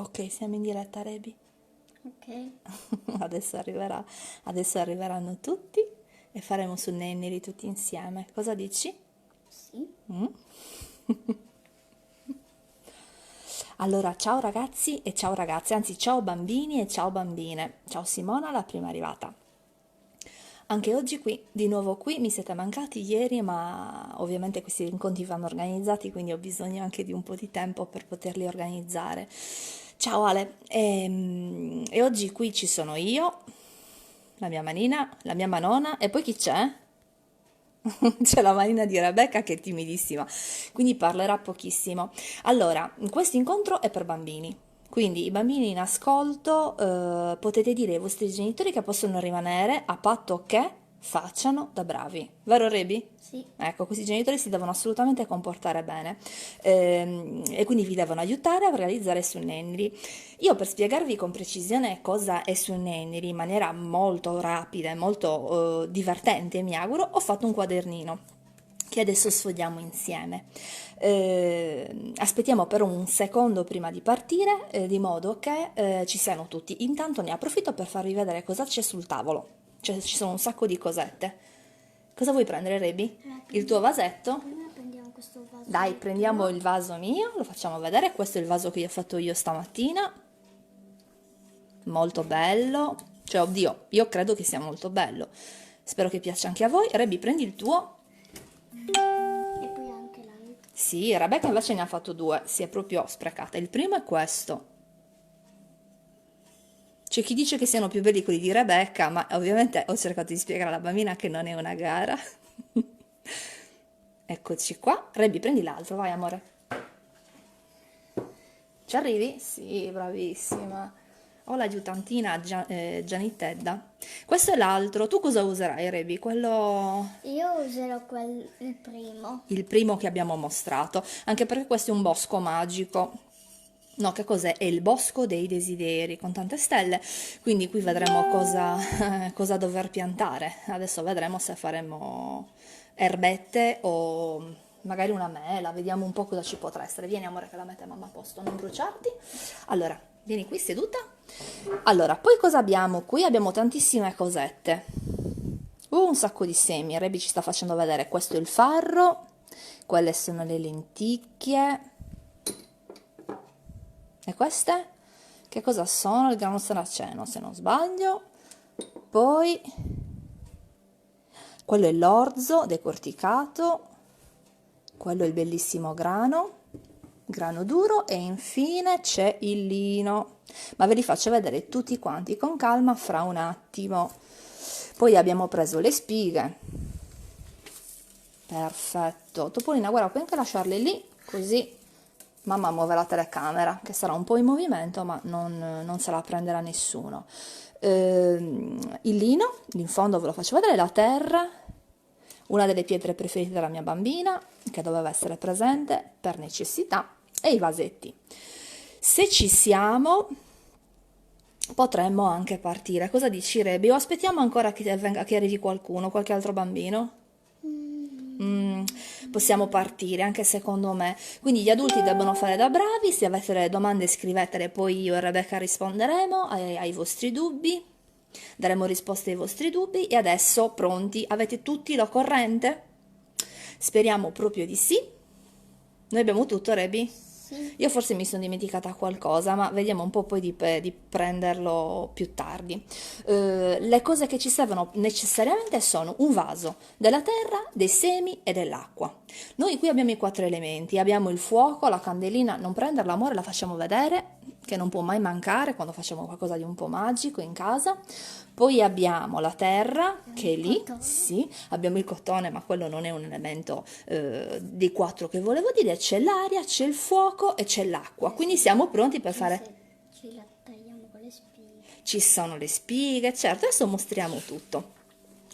Ok, siamo in diretta, Rebi. Ok. Adesso arriveranno tutti e faremo su Nenniri tutti insieme. Cosa dici? Sì. Mm? Allora, ciao ragazzi e ciao ragazze, anzi ciao bambini e ciao bambine. Ciao Simona, la prima arrivata. Anche oggi qui, di nuovo qui, mi siete mancati ieri, ma ovviamente questi incontri vanno organizzati, quindi ho bisogno anche di un po' di tempo per poterli organizzare. Ciao Ale, e oggi qui ci sono io, la mia manina, la mia manona, e poi chi c'è? C'è la manina di Rebecca che è timidissima, quindi parlerà pochissimo. Allora, questo incontro è per bambini, quindi i bambini in ascolto potete dire ai vostri genitori che possono rimanere a patto che facciano da bravi. Vero Rebi? Sì. Ecco, questi genitori si devono assolutamente comportare bene e quindi vi devono aiutare a realizzare su Nenri. Io per spiegarvi con precisione cosa è su Nenri in maniera molto rapida e molto divertente, mi auguro, ho fatto un quadernino che adesso sfogliamo insieme. Aspettiamo però un secondo prima di partire, di modo che ci siano tutti. Intanto ne approfitto per farvi vedere cosa c'è sul tavolo. Cioè, ci sono un sacco di cosette. Cosa vuoi prendere, Rebi? Il tuo vasetto? Prima prendiamo questo vaso Dai, prendiamo tuo. il vaso mio, lo facciamo vedere. Questo è il vaso che ho fatto io stamattina. Molto bello. Cioè, oddio, io credo che sia molto bello. Spero che piaccia anche a voi. Rebi, prendi il tuo. E poi anche l'altro. Sì, Rebecca invece ne ha fatto due, si è proprio sprecata. Il primo è questo. C'è chi dice che siano più belli quelli di Rebecca, ma ovviamente ho cercato di spiegare alla bambina che non è una gara. Eccoci qua. Rebi, prendi l'altro, vai amore. Ci arrivi? Sì, bravissima. Ho l'aiutantina Gianittedda. Questo è l'altro. Tu cosa userai, Rebi? Quello... Io userò il primo. il primo che abbiamo mostrato, anche perché questo è un bosco magico. No, che cos'è? È il bosco dei desideri con tante stelle, quindi qui vedremo cosa dover piantare. Adesso vedremo se faremo erbette o magari una mela, vediamo un po' cosa ci potrà essere. Vieni amore che la mette mamma a posto, non bruciarti. Allora, vieni qui seduta. Allora, poi cosa abbiamo qui? Abbiamo tantissime cosette. Un sacco di semi, Rebi ci sta facendo vedere, questo è il farro, quelle sono le lenticchie, e queste? Che cosa sono? Il grano saraceno, se non sbaglio. Poi, quello è l'orzo decorticato, quello è il bellissimo grano duro e infine c'è il lino. Ma ve li faccio vedere tutti quanti con calma fra un attimo. Poi abbiamo preso le spighe. Perfetto. Topolina, guarda, puoi anche lasciarle lì, così mamma muove la telecamera, che sarà un po' in movimento, ma non se la prenderà nessuno. Il lino, lì in fondo ve lo faccio vedere, la terra, una delle pietre preferite della mia bambina, che doveva essere presente per necessità, e i vasetti. Se ci siamo, potremmo anche partire. Cosa dici, Rebi? O aspettiamo ancora che arrivi qualcuno, qualche altro bambino? Mm, Possiamo partire, anche secondo me. Quindi gli adulti debbono fare da bravi, se avete delle domande scrivetele, poi io e Rebecca risponderemo ai vostri dubbi, daremo risposte ai vostri dubbi e adesso pronti? Avete tutti l'occorrente? Speriamo proprio di sì. Noi abbiamo tutto, Rebi? Sì. Io forse mi sono dimenticata qualcosa, ma vediamo un po' poi di prenderlo più tardi. Le cose che ci servono necessariamente sono un vaso, della terra, dei semi e dell'acqua. Noi qui abbiamo i quattro elementi, abbiamo il fuoco, la candelina, non prenderla, amore, la facciamo vedere, che non può mai mancare quando facciamo qualcosa di un po' magico in casa. Poi abbiamo la terra, che è Il lì, cotone. sì, abbiamo il cotone, ma quello non è un elemento dei quattro che volevo dire, c'è l'aria, c'è il fuoco e c'è l'acqua, quindi siamo pronti per fare... Se ci la tagliamo con le spighe. Ci sono le spighe, certo, adesso mostriamo tutto.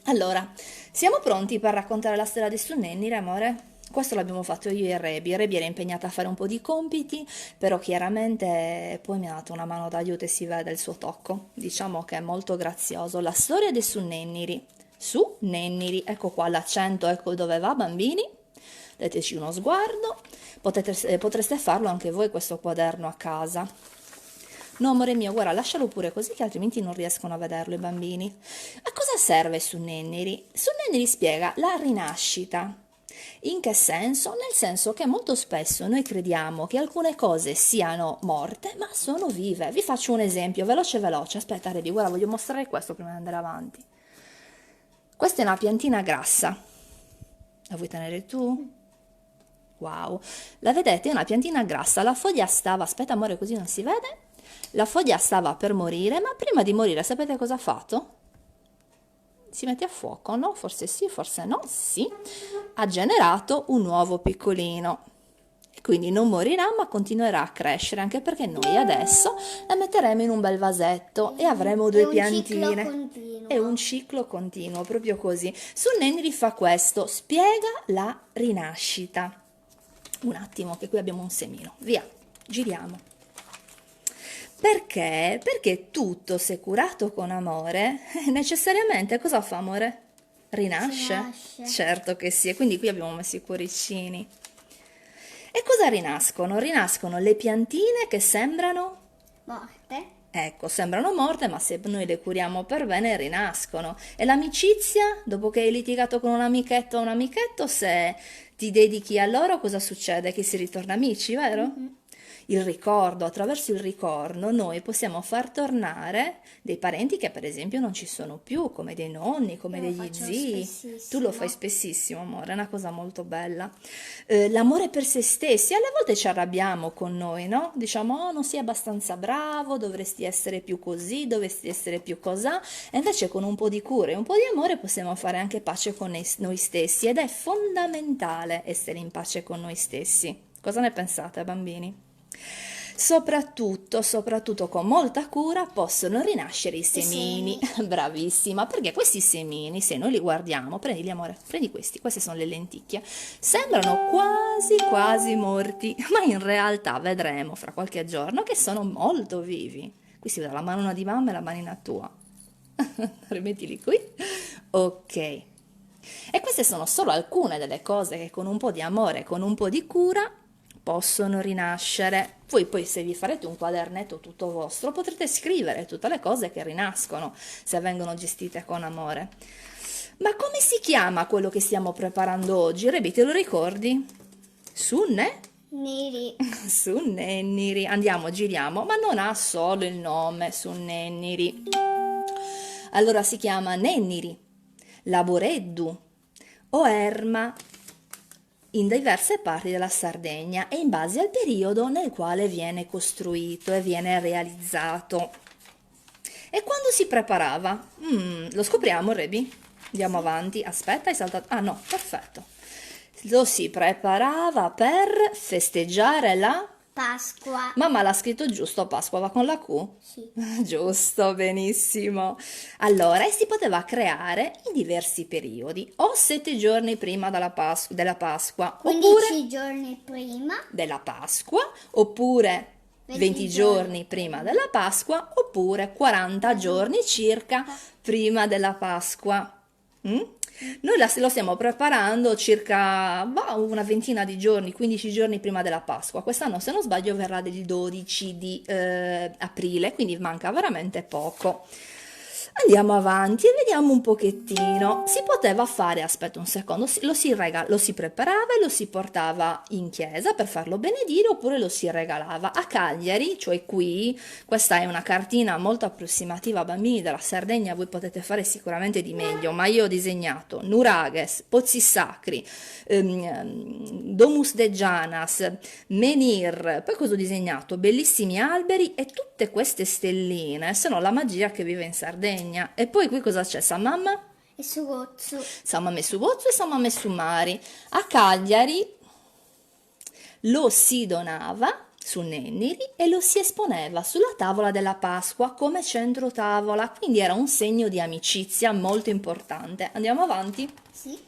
Allora, siamo pronti per raccontare la storia di Sunnenni, amore? Questo l'abbiamo fatto io e Rebi. Rebi era impegnata a fare un po' di compiti, però chiaramente poi mi ha dato una mano d'aiuto e si vede il suo tocco. Diciamo che è molto grazioso. La storia di Sunnenniri. Su Nenniri, ecco qua l'accento, ecco dove va, bambini. Dateci uno sguardo. Potreste farlo anche voi questo quaderno a casa. No, amore mio, guarda, lascialo pure così che altrimenti non riescono a vederlo i bambini. A cosa serve Su Nenniri? Su Nenniri spiega la rinascita. In che senso? Nel senso che molto spesso noi crediamo che alcune cose siano morte, ma sono vive. Vi faccio un esempio, veloce veloce. Aspetta, Rebi, guarda, voglio mostrare questo prima di andare avanti. Questa è una piantina grassa. La vuoi tenere tu? Wow, la vedete? È una piantina grassa. La foglia stava, aspetta amore, così non si vede. La foglia stava per morire, ma prima di morire sapete cosa ha fatto? Si mette a fuoco, no? Forse sì, forse no, sì. Ha generato un uovo piccolino. E quindi non morirà, ma continuerà a crescere, anche perché noi adesso la metteremo in un bel vasetto e avremo due piantine. Continuo. È un ciclo continuo, proprio così. Su Nenniri fa questo, spiega la rinascita. Un attimo, che qui abbiamo un semino. Via, giriamo. Perché? Perché tutto, se curato con amore, necessariamente cosa fa amore? Rinasce? Rinasce. Certo che sì, e quindi qui abbiamo messo i cuoricini. E cosa rinascono? Rinascono le piantine che sembrano, Morte. ecco, sembrano morte, ma se noi le curiamo per bene rinascono. E l'amicizia, dopo che hai litigato con un amichetto o un amichetto, se ti dedichi a loro, cosa succede? Che si ritorna amici, vero? Il ricordo, attraverso il ricordo noi possiamo far tornare dei parenti che per esempio non ci sono più, come dei nonni, come Io lo degli faccio zii. spessissimo. Tu lo fai spessissimo, amore, è una cosa molto bella. L'amore per se stessi, alle volte ci arrabbiamo con noi, no? Diciamo, oh, non sei abbastanza bravo, dovresti essere più così, dovresti essere più cosà. E invece con un po' di cura e un po' di amore possiamo fare anche pace con noi stessi ed è fondamentale essere in pace con noi stessi. Cosa ne pensate, bambini? Soprattutto con molta cura possono rinascere i semini. Bravissima, perché questi semini, se noi li guardiamo, prendili amore, prendi queste sono le lenticchie, sembrano quasi morti, ma in realtà vedremo fra qualche giorno che sono molto vivi. Qui si vede la manina di mamma e la manina tua. Rimettili qui. Ok. E queste sono solo alcune delle cose che con un po' di amore, con un po' di cura, possono rinascere. Voi poi se vi farete un quadernetto tutto vostro potrete scrivere tutte le cose che rinascono se vengono gestite con amore. Ma come si chiama quello che stiamo preparando oggi? Rebi, te lo ricordi? Neri. Su Nenniri. Andiamo, giriamo, ma non ha solo il nome Su Nenniri. Allora si chiama Nenniri, Laboreddu o Erma in diverse parti della Sardegna e in base al periodo nel quale viene costruito e viene realizzato. E quando si preparava? Lo scopriamo, Rebi? Andiamo avanti. Aspetta, hai saltato. Ah no, perfetto. Lo si preparava per festeggiare la... Pasqua. Mamma l'ha scritto giusto, Pasqua va con la Q? Sì. Giusto, benissimo. Allora, e si poteva creare in diversi periodi, o 7 giorni prima della Pasqua, 15 oppure giorni prima. della Pasqua, oppure 20 giorni prima della Pasqua, oppure 40 giorni circa prima della Pasqua. Mm? Noi lo stiamo preparando circa una ventina di giorni, 15 giorni prima della Pasqua. Quest'anno, se non sbaglio, verrà del 12 di aprile, quindi manca veramente poco. Andiamo avanti e vediamo un pochettino. Si poteva fare, aspetta un secondo, lo si preparava e lo si portava in chiesa per farlo benedire oppure lo si regalava. A Cagliari, cioè qui, questa è una cartina molto approssimativa, bambini della Sardegna, voi potete fare sicuramente di meglio, ma io ho disegnato nuraghes, pozzi sacri, domus de Gianas, menhir, poi cosa ho disegnato? Bellissimi alberi e tutte queste stelline sono la magia che vive in Sardegna. E poi qui cosa c'è? Samamma? E Sugozzu. Samame su Bozzo e Samame su Mari. A Cagliari lo si donava su Nenniri e lo si esponeva sulla tavola della Pasqua come centro tavola, quindi era un segno di amicizia molto importante. Andiamo avanti? Sì.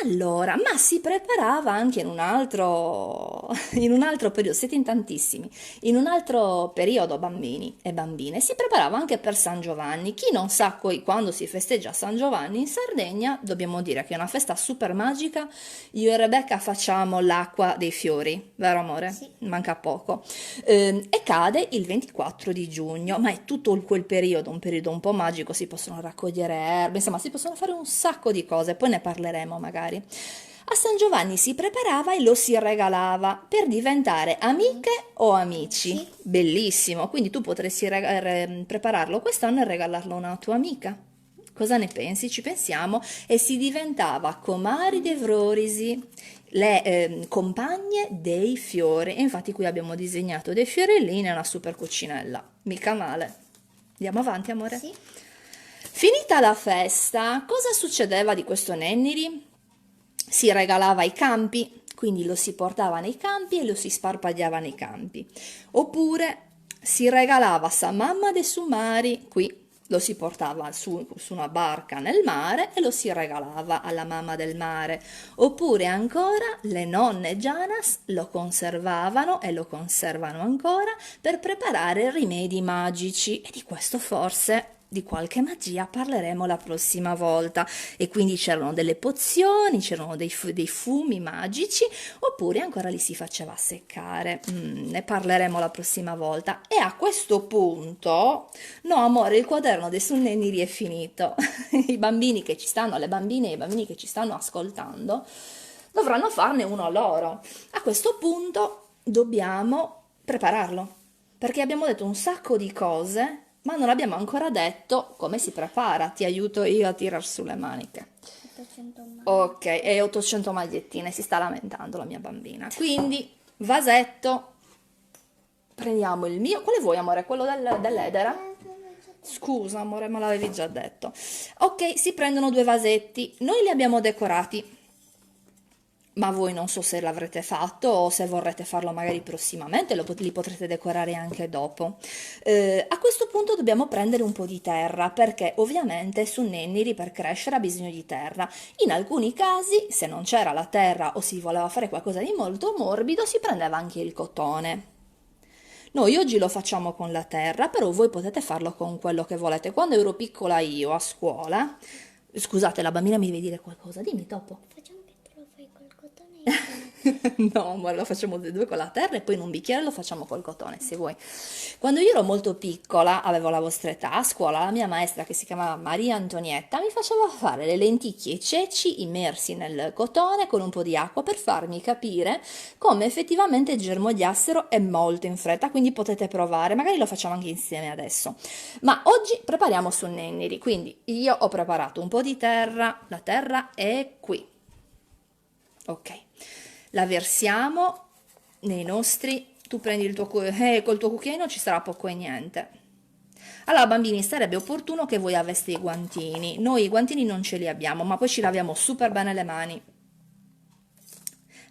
Allora, ma si preparava anche in un altro periodo, siete in tantissimi, in un altro periodo bambini e bambine, si preparava anche per San Giovanni. Chi non sa quando si festeggia San Giovanni in Sardegna, dobbiamo dire che è una festa super magica. Io e Rebecca facciamo l'acqua dei fiori, vero amore? Sì. Manca poco. E cade il 24 di giugno, ma è tutto quel periodo, un periodo un po' magico, si possono raccogliere erbe, insomma, si possono fare un sacco di cose, poi ne parleremo magari. A San Giovanni si preparava e lo si regalava per diventare amiche o amici. Sì. Bellissimo, quindi tu potresti prepararlo quest'anno e regalarlo a una tua amica. Cosa ne pensi? Ci pensiamo e si diventava comari de Vrorisi, le compagne dei fiori. E infatti qui abbiamo disegnato dei fiorellini e una super cucinella. Mica male. Andiamo avanti, amore. Sì. Finita la festa, cosa succedeva di questo Nenniri? Si regalava ai campi, quindi lo si portava nei campi e lo si sparpagliava nei campi. Oppure si regalava sa mamma de sumari, qui lo si portava su una barca nel mare e lo si regalava alla mamma del mare. Oppure ancora le nonne Gianas lo conservavano e lo conservano ancora per preparare rimedi magici e di questo forse di qualche magia parleremo la prossima volta e quindi c'erano delle pozioni, c'erano dei fumi magici oppure ancora li si faceva seccare. Ne parleremo la prossima volta e a questo punto no amore, il quaderno dei Sunneniri è finito. I bambini che ci stanno, le bambine e i bambini che ci stanno ascoltando dovranno farne uno loro. A questo punto dobbiamo prepararlo perché abbiamo detto un sacco di cose ma non abbiamo ancora detto come si prepara. Ti aiuto io a tirar su le maniche. 800 mani. Ok, e 800 magliettine, si sta lamentando la mia bambina. Quindi, vasetto, prendiamo il mio. Quale vuoi, amore? Quello dell'edera? Scusa, amore, me l'avevi già detto. Ok, si prendono due vasetti. Noi li abbiamo decorati ma voi non so se l'avrete fatto o se vorrete farlo magari prossimamente, li potrete decorare anche dopo. A questo punto dobbiamo prendere un po' di terra perché ovviamente su Nenniri per crescere ha bisogno di terra. In alcuni casi, se non c'era la terra o si voleva fare qualcosa di molto morbido, si prendeva anche il cotone. Noi oggi lo facciamo con la terra, però voi potete farlo con quello che volete. Quando ero piccola io a scuola, scusate, la bambina mi deve dire qualcosa, dimmi dopo. Facciamo che te lo fai col cotone. No, amore, lo facciamo tutti e due con la terra e poi in un bicchiere lo facciamo col cotone, se vuoi. Quando io ero molto piccola, avevo la vostra età, a scuola la mia maestra che si chiamava Maria Antonietta mi faceva fare le lenticchie e i ceci immersi nel cotone con un po' di acqua per farmi capire come effettivamente germogliassero e molto in fretta, quindi potete provare, magari lo facciamo anche insieme adesso. Ma oggi prepariamo su Nenniri, quindi io ho preparato un po' di terra, la terra è qui. Ok, la versiamo nei nostri, tu prendi il tuo, col tuo cucchiaino ci sarà poco e niente. Allora bambini, sarebbe opportuno che voi aveste i guantini, noi i guantini non ce li abbiamo, ma poi ci laviamo super bene le mani,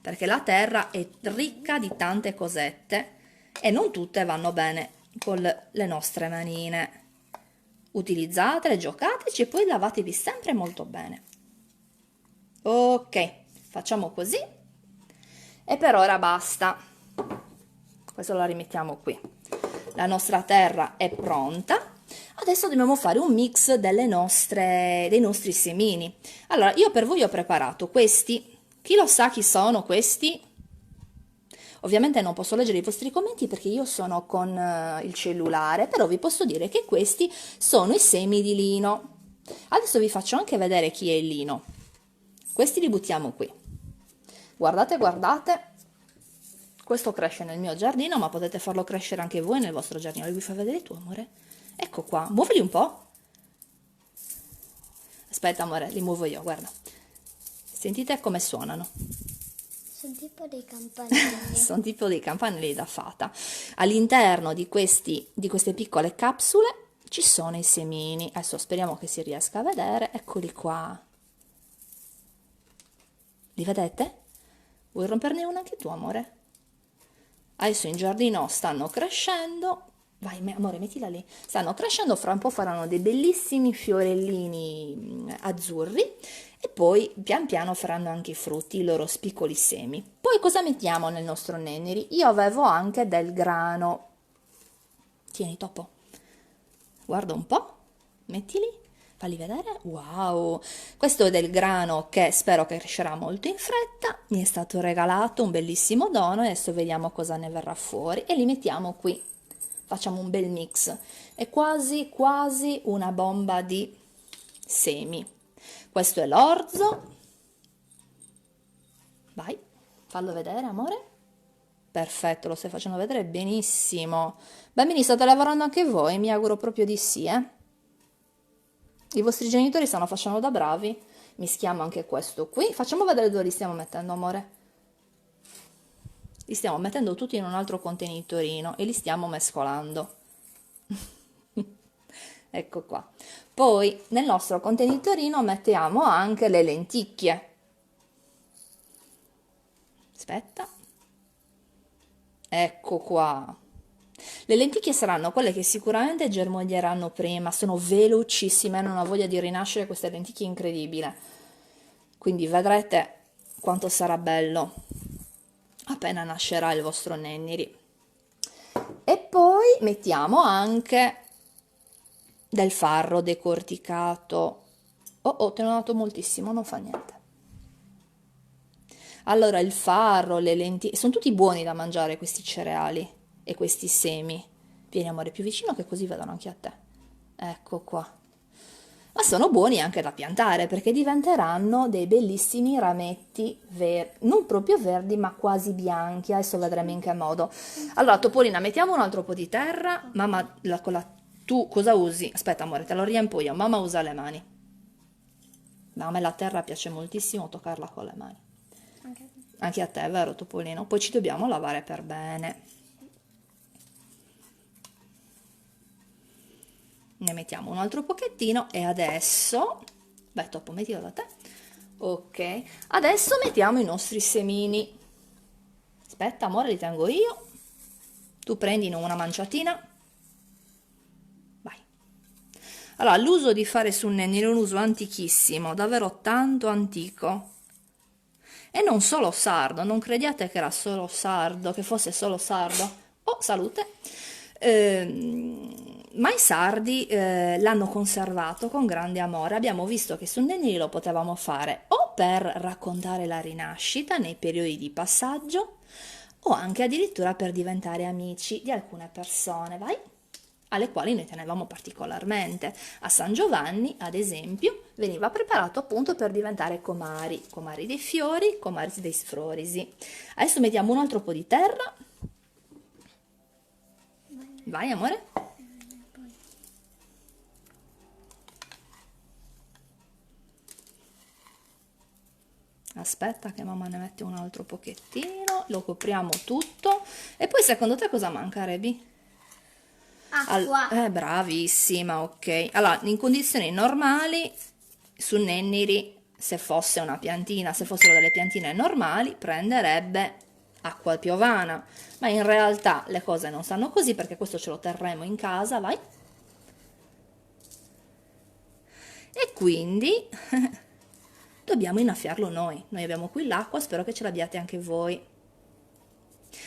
perché la terra è ricca di tante cosette e non tutte vanno bene con le nostre manine. Utilizzatele, giocateci e poi lavatevi sempre molto bene. Ok. Facciamo così e per ora basta. Questo lo rimettiamo qui. La nostra terra è pronta. Adesso dobbiamo fare un mix dei nostri semini. Allora, io per voi ho preparato questi. Chi lo sa chi sono questi? Ovviamente non posso leggere i vostri commenti perché io sono con il cellulare, però vi posso dire che questi sono i semi di lino. Adesso vi faccio anche vedere chi è il lino. Questi li buttiamo qui. Guardate, guardate, questo cresce nel mio giardino, ma potete farlo crescere anche voi nel vostro giardino. Li vuoi far vedere tu, amore? Ecco qua, muovili un po'. Aspetta, amore, li muovo io, guarda. Sentite come suonano. Sono tipo dei campanelli. Sono tipo dei campanelli da fata. All'interno di queste piccole capsule ci sono i semini. Adesso speriamo che si riesca a vedere. Eccoli qua. Li vedete? Vuoi romperne una anche tu, amore? Adesso in giardino stanno crescendo. Vai, amore, mettila lì. Stanno crescendo, fra un po' faranno dei bellissimi fiorellini azzurri e e poi pian piano faranno anche i frutti, i loro piccoli semi. Poi cosa mettiamo nel nostro Nenneri? Io avevo anche del grano. Tieni Topo, guarda un po', mettili, falli vedere. Wow, questo è del grano che spero che crescerà molto in fretta, mi è stato regalato un bellissimo dono e adesso vediamo cosa ne verrà fuori e li mettiamo qui, facciamo un bel mix, è quasi quasi una bomba di semi. Questo è l'orzo, vai, fallo vedere amore. Perfetto, lo stai facendo vedere benissimo. Bambini, state lavorando anche voi? Mi auguro proprio di sì, eh? I vostri genitori stanno facendo da bravi. Mischiamo anche questo qui. Facciamo vedere dove li stiamo mettendo, amore. Li stiamo mettendo tutti in un altro contenitorino e li stiamo mescolando. Ecco qua. Poi nel nostro contenitorino mettiamo anche le lenticchie. Aspetta. Ecco qua. Le lenticchie saranno quelle che sicuramente germoglieranno prima, sono velocissime, hanno una voglia di rinascere queste lenticchie incredibile. Quindi vedrete quanto sarà bello appena nascerà il vostro Nenniri. E poi mettiamo anche del farro decorticato. Oh, te ne ho dato moltissimo, non fa niente. Allora, il farro, le lenticchie, sono tutti buoni da mangiare questi cereali e questi semi. Vieni amore più vicino che così vedono anche a te. Ecco qua. Ma sono buoni anche da piantare perché diventeranno dei bellissimi rametti verdi, non proprio verdi ma quasi bianchi. Adesso vedremo in che modo. Allora, Topolina, mettiamo un altro po' di terra. Mamma, tu cosa usi? Aspetta amore, te lo riempo io. Mamma usa le mani. Ma a me la terra piace moltissimo toccarla con le mani. Anche a te, vero Topolino? Poi ci dobbiamo lavare per bene. Ne mettiamo un altro pochettino e adesso... Beh, Topo, mettilo da te. Ok, adesso mettiamo i nostri semini. Aspetta, amore, li tengo io. Tu prendi una manciatina. Vai. Allora, l'uso di fare su Nenniri è un uso antichissimo, davvero tanto antico. E non solo sardo, non crediate che era solo sardo, che fosse solo sardo. Oh, salute! Ma i sardi l'hanno conservato con grande amore. Abbiamo visto che su Nenniri lo potevamo fare o per raccontare la rinascita nei periodi di passaggio o anche addirittura per diventare amici di alcune persone, vai? Alle quali noi tenevamo particolarmente. A San Giovanni, ad esempio, veniva preparato appunto per diventare comari, comari dei fiori, comari dei sfrorisi. Adesso mettiamo un altro po' di terra. Vai, amore. Aspetta che mamma ne mette un altro pochettino, lo copriamo tutto. E poi secondo te cosa manca, Rebi? Acqua. Bravissima, ok. Allora, in condizioni normali, su Nenniri, se fosse una piantina, se fossero delle piantine normali, prenderebbe acqua piovana. Ma in realtà le cose non stanno così perché questo ce lo terremo in casa, vai. E quindi dobbiamo innaffiarlo noi. Noi abbiamo qui l'acqua, spero che ce l'abbiate anche voi.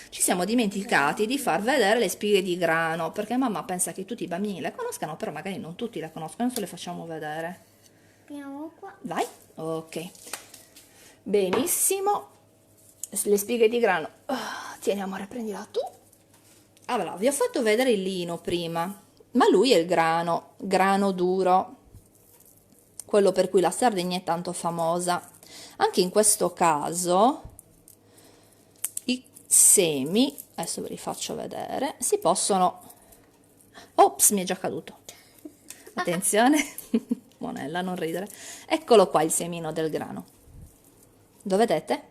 Ci siamo dimenticati di far vedere le spighe di grano, perché mamma pensa che tutti i bambini le conoscano, però magari non tutti le conoscono, adesso le facciamo vedere. Andiamo qua. Vai, ok. Benissimo. Le spighe di grano. Tieni amore, prendila tu. Allora, vi ho fatto vedere il lino prima, ma lui è il grano duro, quello per cui la Sardegna è tanto famosa. Anche in questo caso i semi, adesso ve li faccio vedere, si possono... Ops, mi è già caduto. Attenzione, Monella, non ridere. Eccolo qua il semino del grano. Lo vedete?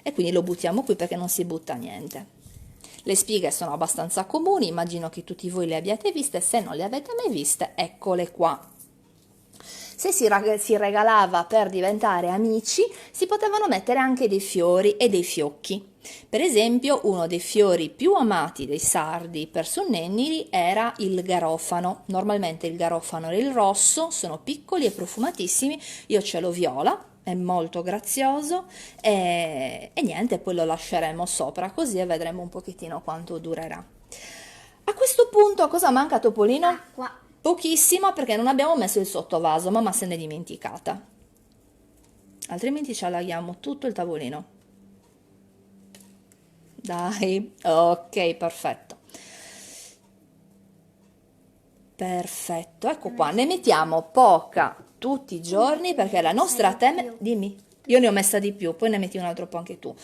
E quindi lo buttiamo qui perché non si butta niente. Le spighe sono abbastanza comuni, immagino che tutti voi le abbiate viste, se non le avete mai viste, eccole qua. Se si regalava per diventare amici, si potevano mettere anche dei fiori e dei fiocchi. Per esempio, uno dei fiori più amati dei sardi per sonnennili era il garofano. Normalmente il garofano e il rosso sono piccoli e profumatissimi, io ce l'ho viola, è molto grazioso e niente, poi lo lasceremo sopra così e vedremo un pochettino quanto durerà. A questo punto cosa manca, Topolino? Acqua. Pochissimo, perché non abbiamo messo il sottovaso, mamma se n'è dimenticata. Altrimenti ci allaghiamo tutto il tavolino. Dai, ok, perfetto. Perfetto, ecco qua, ne mettiamo poca tutti i giorni perché la nostra dimmi, io ne ho messa di più, poi ne metti un altro po' anche tu.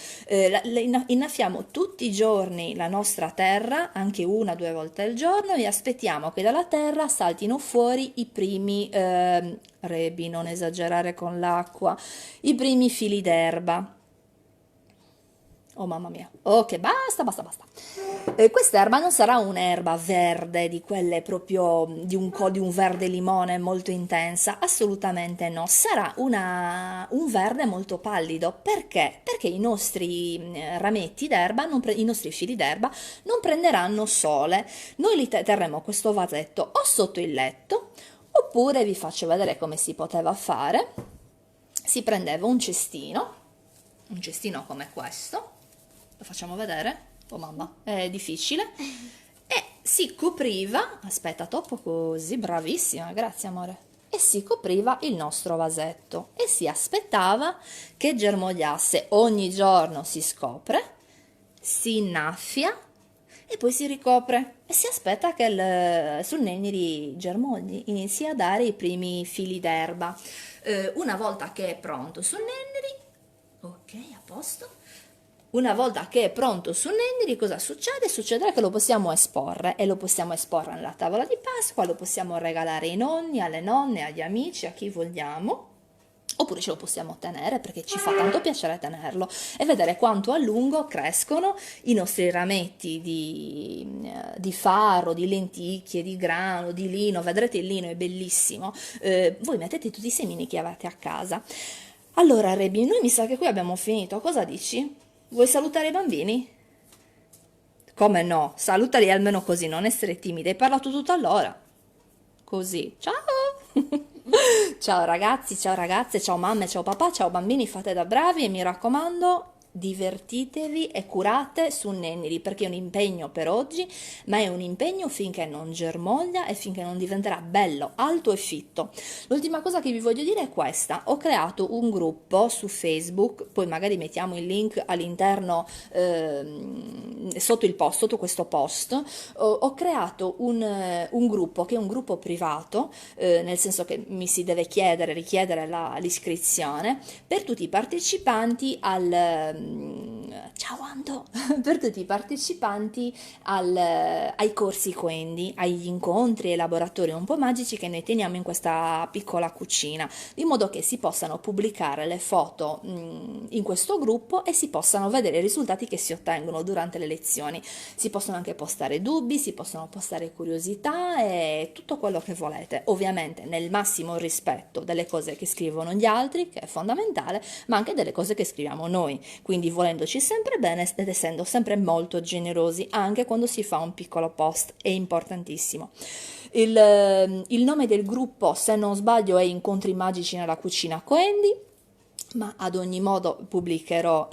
Innaffiamo tutti i giorni la nostra terra, anche 1 o 2 volte al giorno, e aspettiamo che dalla terra saltino fuori i primi, Rebi, non esagerare con l'acqua, i primi fili d'erba. Oh mamma mia, ok, basta, basta, basta. Quest'erba non sarà un'erba verde, di quelle proprio di un verde limone molto intensa, assolutamente no, sarà un verde molto pallido. Perché? Perché i nostri rametti d'erba, i nostri fili d'erba non prenderanno sole. Noi li terremo questo vasetto o sotto il letto, oppure vi faccio vedere come si poteva fare. Si prendeva un cestino come questo. Lo facciamo vedere? Oh mamma, è difficile. E si copriva, aspetta, troppo così, bravissima, grazie amore. E si copriva il nostro vasetto e si aspettava che germogliasse. Ogni giorno si scopre, si innaffia e poi si ricopre e si aspetta che il sunnenniri germogli, inizi a dare i primi fili d'erba. Una volta che è pronto sunnenniri, ok, a posto. Una volta che è pronto sunnenniri, cosa succede? Succederà che lo possiamo esporre e lo possiamo esporre nella tavola di Pasqua, lo possiamo regalare ai nonni, alle nonne, agli amici, a chi vogliamo. Oppure ce lo possiamo tenere perché ci fa tanto piacere tenerlo e vedere quanto a lungo crescono i nostri rametti di farro, di lenticchie, di grano, di lino. Vedrete il lino è bellissimo. Voi mettete tutti i semini che avete a casa. Allora, Rebi, noi mi sa che qui abbiamo finito. Cosa dici? Vuoi salutare i bambini? Come no? Salutali almeno così, non essere timida. Hai parlato tutto allora. Così. Ciao! Ciao ragazzi, ciao ragazze, ciao mamme, ciao papà, ciao bambini, fate da bravi e mi raccomando, divertitevi e curate sunnenniri perché è un impegno per oggi, ma è un impegno finché non germoglia e finché non diventerà bello, alto e fitto. L'ultima cosa che vi voglio dire è questa: ho creato un gruppo su Facebook, poi magari mettiamo il link all'interno sotto il post, sotto questo post. Ho creato un gruppo che è un gruppo privato, nel senso che mi si deve richiedere l'iscrizione per tutti i partecipanti ciao Ando! Per tutti i partecipanti ai corsi Quendi, agli incontri e laboratori un po' magici che noi teniamo in questa piccola cucina, in modo che si possano pubblicare le foto in questo gruppo e si possano vedere i risultati che si ottengono durante le lezioni. Si possono anche postare dubbi, si possono postare curiosità e tutto quello che volete, ovviamente nel massimo rispetto delle cose che scrivono gli altri, che è fondamentale, ma anche delle cose che scriviamo noi, quindi volendoci sempre bene ed essendo sempre molto generosi anche quando si fa un piccolo post, è importantissimo. Il nome del gruppo, se non sbaglio, è Incontri Magici nella Cucina Quendi, ma ad ogni modo pubblicherò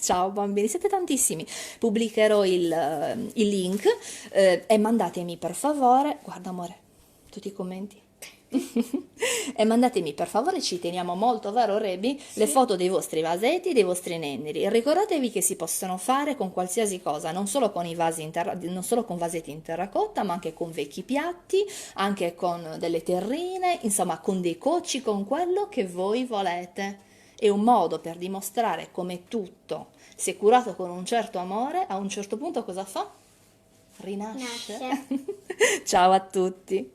ciao bambini, siete tantissimi, pubblicherò il link e mandatemi per favore, guarda amore, tutti i commenti. E mandatemi per favore, ci teniamo molto, vero Rebi? Sì. Le foto dei vostri vasetti, dei vostri nenneri. Ricordatevi che si possono fare con qualsiasi cosa, non solo con i vasi non solo con vasetti in terracotta, ma anche con vecchi piatti, anche con delle terrine, insomma con dei cocci, con quello che voi volete. È un modo per dimostrare come tutto, se curato con un certo amore, a un certo punto cosa fa? Rinasce. Ciao a tutti.